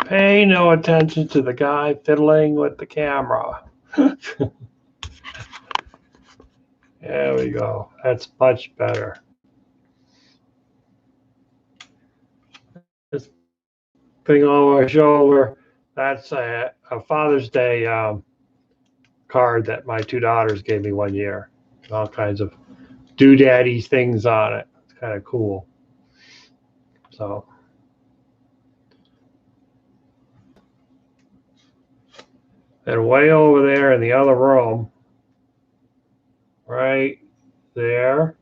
Pay no attention to the guy fiddling with the camera. There we go. That's much better. This thing over my shoulder, that's a Father's Day card that my two daughters gave me one year. All kinds of doodaddy things on it. It's kind of cool. So, and way over there in the other room, right there,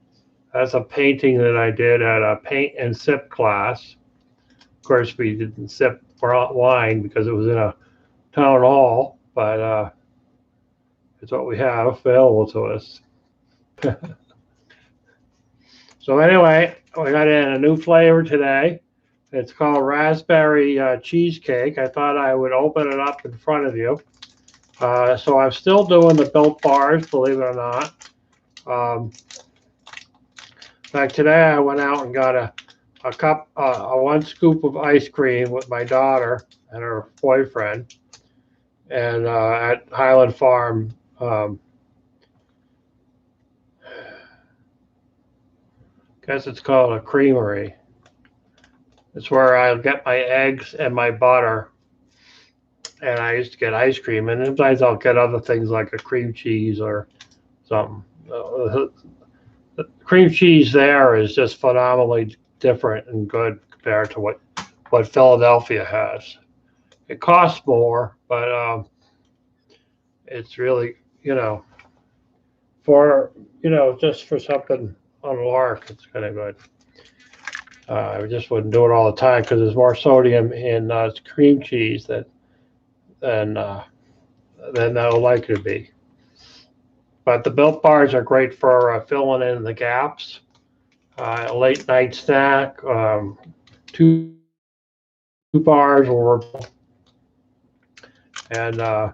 that's a painting that I did at a paint and sip class. Of course, we didn't sip wine because it was in a town hall, but it's what we have available to us. So anyway, we got in a new flavor today. It's called raspberry cheesecake. I thought I would open it up in front of you. So I'm still doing the Built Bars, believe it or not. In fact, today I went out and got a cup, one scoop of ice cream with my daughter and her boyfriend, and at Highland Farm. Guess it's called a creamery. It's where I'll get my eggs and my butter, and I used to get ice cream, and sometimes I'll get other things like a cream cheese or something. The cream cheese there is just phenomenally different and good compared to what Philadelphia has. It costs more, but it's really, for just for something on a lark, it's kind of good. I just wouldn't do it all the time because there's more sodium in cream cheese than that'll likely be. But the Built Bars are great for filling in the gaps. A late night snack, two bars or and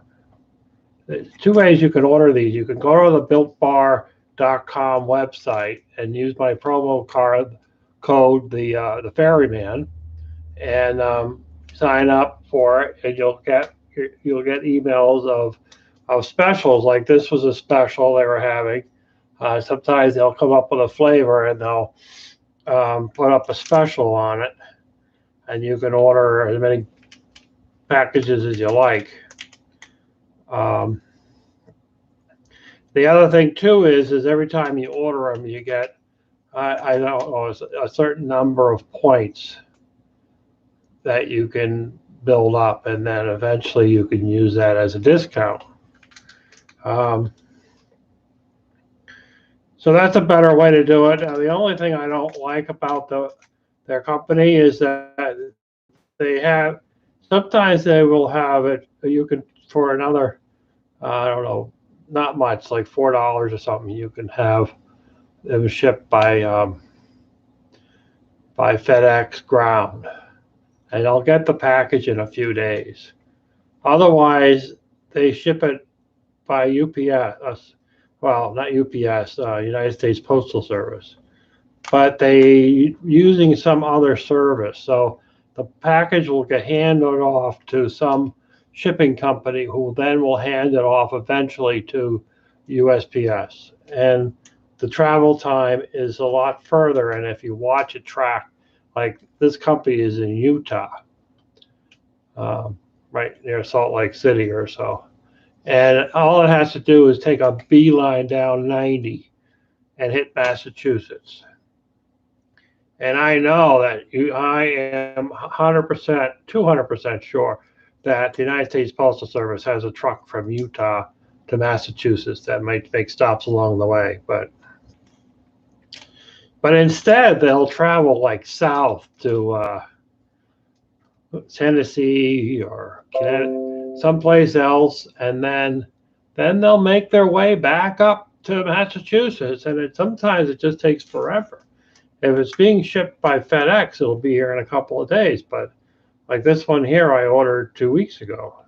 two ways you can order these. You can go to the BuiltBar.com website and use my promo code the Ferryman and sign up for it, and you'll get emails of specials. Like this was a special they were having. Sometimes they'll come up with a flavor and they'll put up a special on it, and you can order as many packages as you like. The other thing too is every time you order them, you get I don't know a certain number of points that you can build up, and then eventually you can use that as a discount. So that's a better way to do it. The only thing I don't like about their company is that they have sometimes they will have it. You can for another I don't know, not much, like $4 or something. You can have them shipped by FedEx ground, and I'll get the package in a few days. Otherwise, they ship it by UPS. Well, not UPS, United States Postal Service, but they using some other service. So the package will get handed off to some shipping company who then will hand it off eventually to USPS. And the travel time is a lot further. And if you watch it track, like this company is in Utah, right near Salt Lake City or so. And all it has to do is take a beeline down 90 and hit Massachusetts. And I know that I am 100%, 200% sure that the United States Postal Service has a truck from Utah to Massachusetts that might make stops along the way. But instead, they'll travel like south to Tennessee or Connecticut, someplace else, and then they'll make their way back up to Massachusetts, and sometimes it just takes forever. If it's being shipped by FedEx, it'll be here in a couple of days. But like this one here, I ordered 2 weeks ago,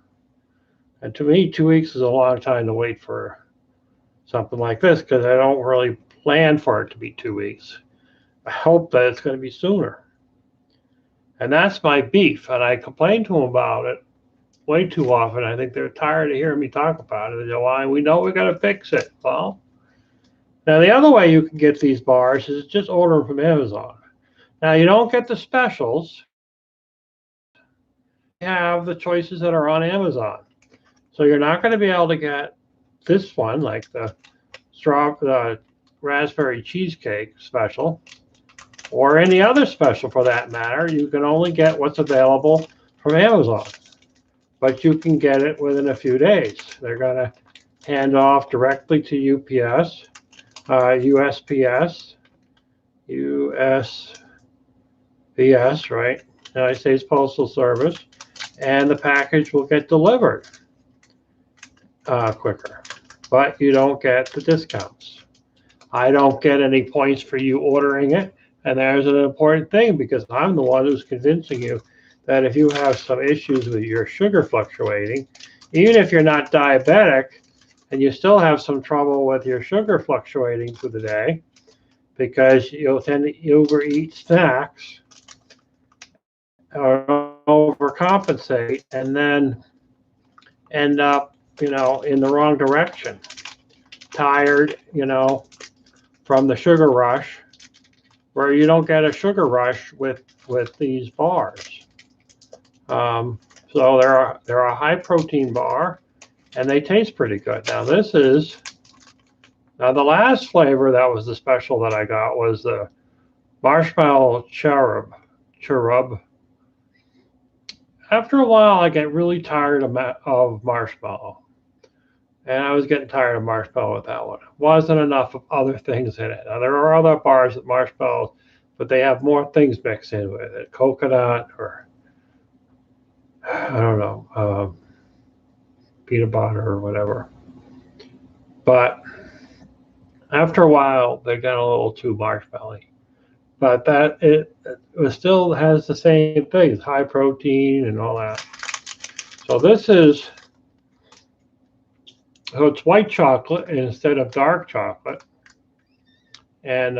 and to me, 2 weeks is a long time to wait for something like this because I don't really plan for it to be 2 weeks. I hope that it's going to be sooner. And that's my beef. And I complain to them about it way too often. I think they're tired of hearing me talk about it. They go, "Why? We know we got to fix it." Well, now the other way you can get these bars is just order them from Amazon. Now you don't get the specials. You have the choices that are on Amazon. So you're not going to be able to get this one, like the raspberry cheesecake special, or any other special for that matter. You can only get what's available from Amazon, but you can get it within a few days. They're going to hand off directly to UPS, USPS, USPS, right? United States Postal Service, and the package will get delivered quicker, but you don't get the discounts. I don't get any points for you ordering it, and there's an important thing because I'm the one who's convincing you that if you have some issues with your sugar fluctuating, even if you're not diabetic and you still have some trouble with your sugar fluctuating through the day because you'll tend to overeat snacks or overcompensate and then end up, in the wrong direction, tired, from the sugar rush, where you don't get a sugar rush with these bars. So they're a high protein bar, and they taste pretty good. Now the last flavor that was the special that I got was the marshmallow cherub. After a while, I get really tired of marshmallow. And I was getting tired of marshmallow with that one. Wasn't enough of other things in it. Now, there are other bars with marshmallows, but they have more things mixed in with it. Coconut or, I don't know, peanut butter or whatever. But after a while, they got a little too marshmallowy. But it still has the same things, high protein and all that. So it's white chocolate instead of dark chocolate. And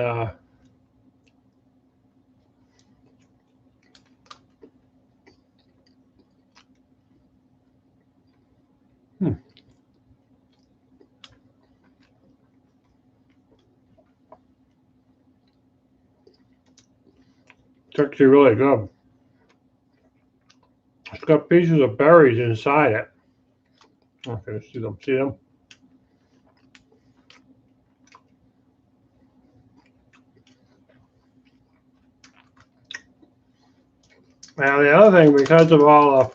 it's actually really good. It's got pieces of berries inside it. Okay, see them? Now the other thing, because of all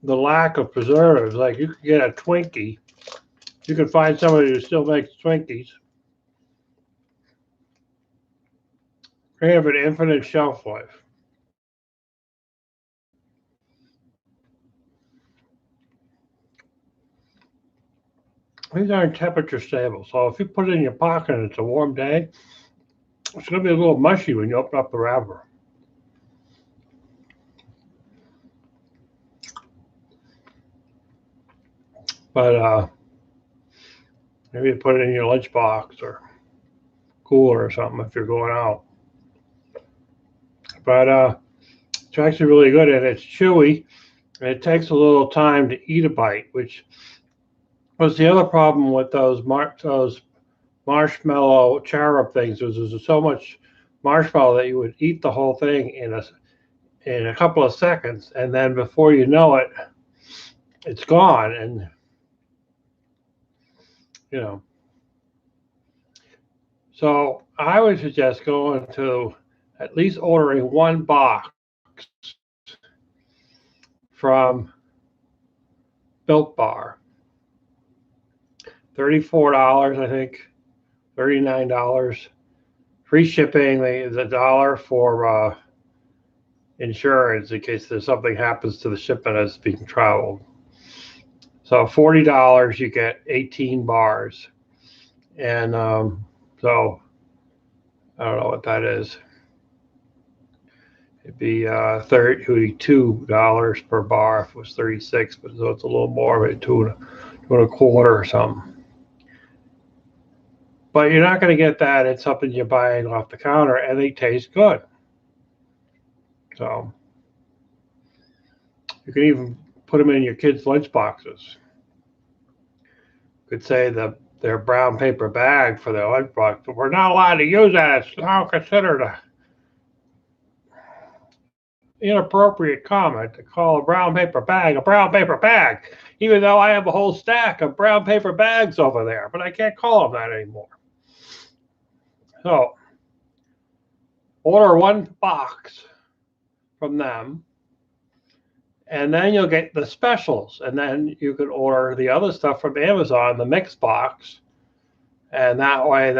the lack of preservatives, like you could get a Twinkie, you can find somebody who still makes Twinkies. They have an infinite shelf life. These aren't temperature stable, so if you put it in your pocket and it's a warm day, it's going to be a little mushy when you open up the wrapper. But maybe you put it in your lunchbox or cooler or something if you're going out. But it's actually really good, and it's chewy, and it takes a little time to eat a bite, which was the other problem with those marshmallow cherub things. There's so much marshmallow that you would eat the whole thing in a couple of seconds, and then before you know it, it's gone. And so I would suggest going to at least ordering one box from Built Bar. $34, I think, $39. Free shipping, the $1 for insurance in case there's something happens to the shipment as being traveled. So $40, you get 18 bars. And so I don't know what that is. It'd be $32 per bar if it was 36, but so it's a little more, maybe two and a quarter or something. But you're not going to get that in something you're buying off the counter, and they taste good. So you can even put them in your kids' lunch boxes. You could say their brown paper bag for their lunch box. But we're not allowed to use that. It's now considered a inappropriate comment to call a brown paper bag, even though I have a whole stack of brown paper bags over there, but I can't call them that anymore. So order one box from them, and then you'll get the specials, and then you can order the other stuff from Amazon, the mix box, and that way,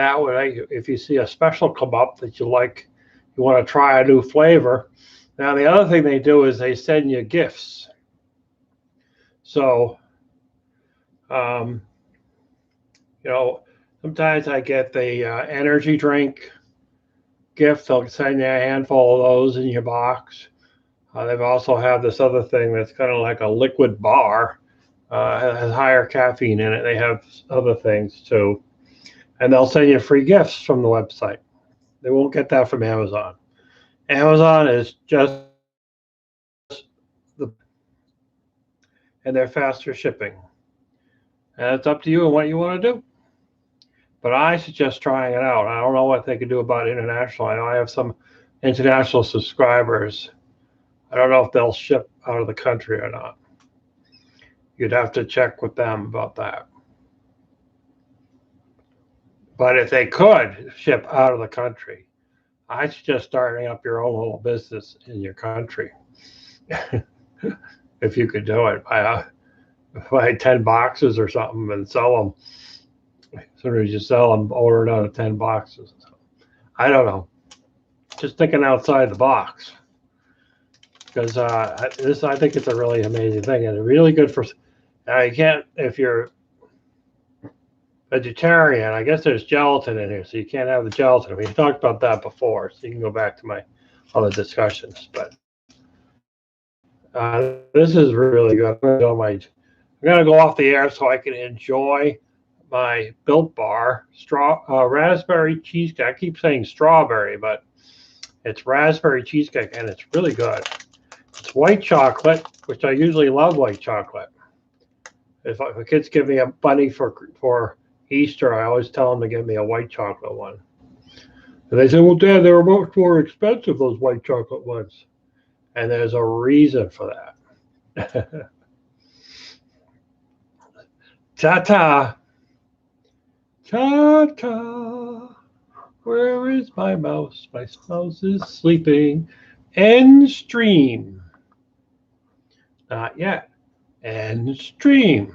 if you see a special come up that you like, you want to try a new flavor. Now the other thing they do is they send you gifts. So sometimes I get the energy drink gift. They'll send you a handful of those in your box. They've also have this other thing that's kind of like a liquid bar. It has higher caffeine in it. They have other things too. And they'll send you free gifts from the website. They won't get that from Amazon. Amazon is just and they're faster shipping. And it's up to you and what you want to do. But I suggest trying it out. I don't know what they can do about international. I know I have some international subscribers. I don't know if they'll ship out of the country or not. You'd have to check with them about that. But if they could ship out of the country, I suggest starting up your own little business in your country. If you could do it, buy 10 boxes or something and sell them. As soon as you sell them, order it out of 10 boxes. I don't know. Just thinking outside the box. Because I think it's a really amazing thing, and really good for. You can't, if you're vegetarian, I guess there's gelatin in here, so you can't have the gelatin. We talked about that before, so you can go back to my other discussions. But this is really good. I'm gonna go off the air so I can enjoy my Built Bar raspberry cheesecake. I keep saying strawberry, but it's raspberry cheesecake, and it's really good. It's white chocolate, which I usually love white chocolate. If the kids give me a bunny for Easter, I always tell them to give me a white chocolate one. And they say, well, Dad, they were much more expensive, those white chocolate ones. And there's a reason for that. Ta-ta. Ta-ta. Where is my mouse? My mouse is sleeping. End stream. Not yet. End stream.